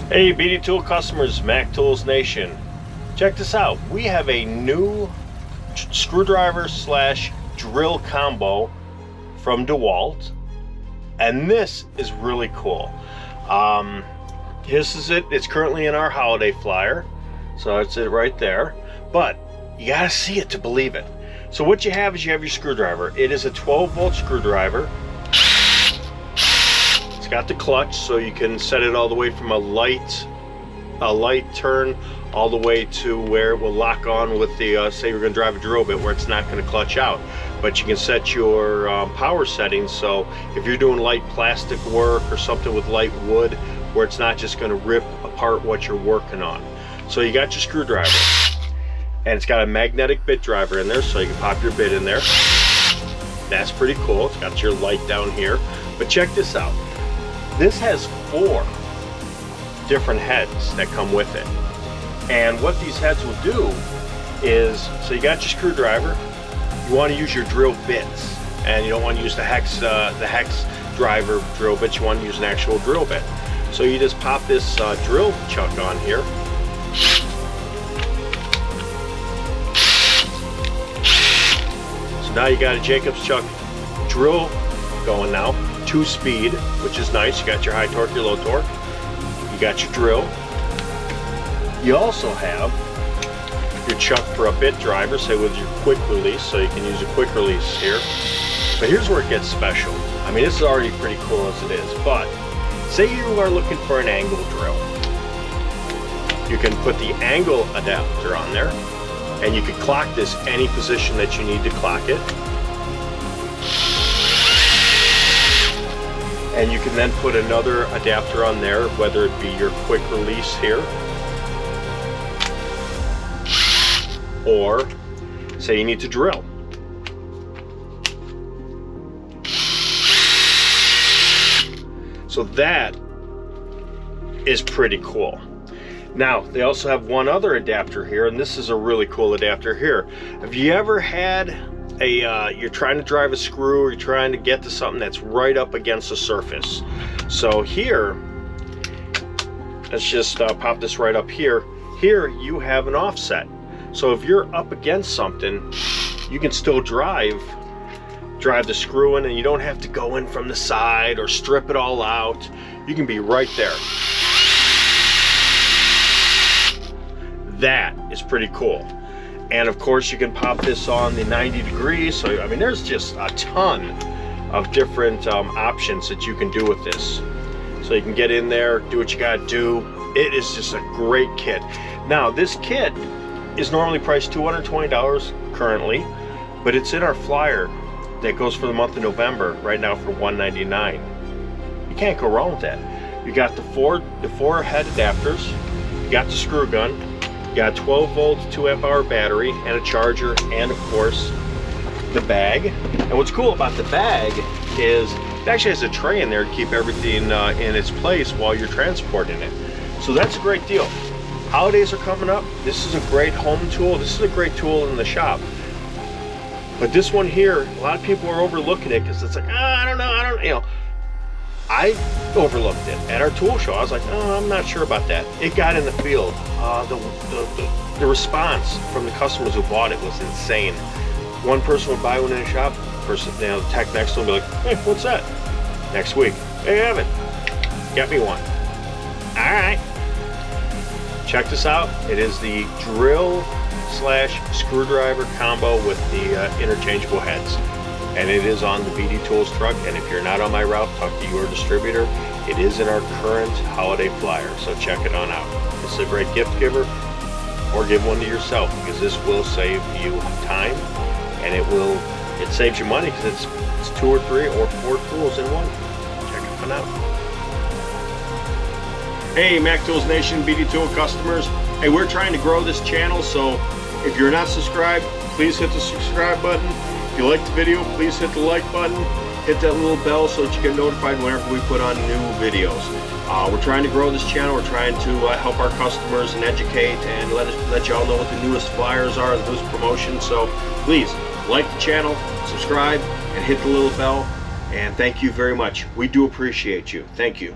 Hey BD Tool customers, Mac Tools Nation. Check this out. We have a new screwdriver slash drill combo from Dewalt, and this is really cool. This is it. It's currently in our holiday flyer, so that's it right there. But you gotta see it to believe it. So what you have is you have your screwdriver. It is a 12-volt screwdriver. It's got the clutch, so you can set it all the way from a light turn all the way to where it will lock on with the say you're going to drive a drill bit where it's not going to clutch out. But you can set your power settings, so if you're doing light plastic work or something with light wood, where it's not just going to rip apart what you're working on. So you got your screwdriver, and it's got a magnetic bit driver in there, so you can pop your bit in there. That's pretty cool. It's got your light down here. But check this out. This has 4 different heads that come with it. And what these heads will do is, so you got your screwdriver, you want to use your drill bits, and you don't want to use the hex driver drill bits, you want to use an actual drill bit. So you just pop this drill chuck on here. So now you got a Jacobs chuck drill going now, 2-speed, which is nice. You got your high torque, your low torque. You got your drill. You also have your chuck for a bit driver, say with your quick release, so you can use a quick release here. But here's where it gets special. I mean, this is already pretty cool as it is, but say you are looking for an angle drill. You can put the angle adapter on there, and you can clock this any position that you need to clock it. And you can then put another adapter on there, whether it be your quick release here, or say you need to drill. So that is pretty cool. Now, they also have one other adapter here, and this is a really cool adapter here. Have you ever had you're trying to drive a screw, or you're trying to get to something that's right up against the surface? So here, let's just pop this right up here. Here you have an offset. So if you're up against something, you can still drive the screw in, and you don't have to go in from the side or strip it all out. You can be right there. That is pretty cool. And of course you can pop this on the 90 degrees. So I mean, there's just a ton of different options that you can do with this. So you can get in there, do what you gotta do. It is just a great kit. Now this kit is normally priced $220 currently, but it's in our flyer that goes for the month of November right now for $199. You can't go wrong with that. You got the four head adapters, you got the screw gun, you got a 12-volt 2-amp-hour battery, and a charger, and of course the bag. And what's cool about the bag is it actually has a tray in there to keep everything in its place while you're transporting it. So that's a great deal. Holidays are coming up. This is a great home tool. This is a great tool in the shop. But this one here, a lot of people are overlooking it because it's like, I don't know, you know. I overlooked it at our tool show. I was like, oh, I'm not sure about that. It got in the field. The response from the customers who bought it was insane. One person would buy one in a shop, the tech next to them would be like, hey, what's that? Next week, hey, I have it. Get me one. All right. Check this out. It is the drill slash screwdriver combo with the interchangeable heads. And it is on the BD Tools truck. And if you're not on my route, talk to your distributor. It is in our current holiday flyer, so check it on out. This is a great gift giver, or give one to yourself, because this will save you time, and it saves you money because it's 2 or 3 or 4 tools in one. Check it one out. Hey, Mac Tools Nation, BD Tool customers. Hey, we're trying to grow this channel, so if you're not subscribed, please hit the subscribe button. If you like the video, please hit the like button. Hit that little bell so that you get notified whenever we put on new videos. We're trying to grow this channel. We're trying to help our customers and educate and let y'all know what the newest flyers are, the newest promotions. So please like the channel, subscribe, and hit the little bell. And thank you very much. We do appreciate you. Thank you.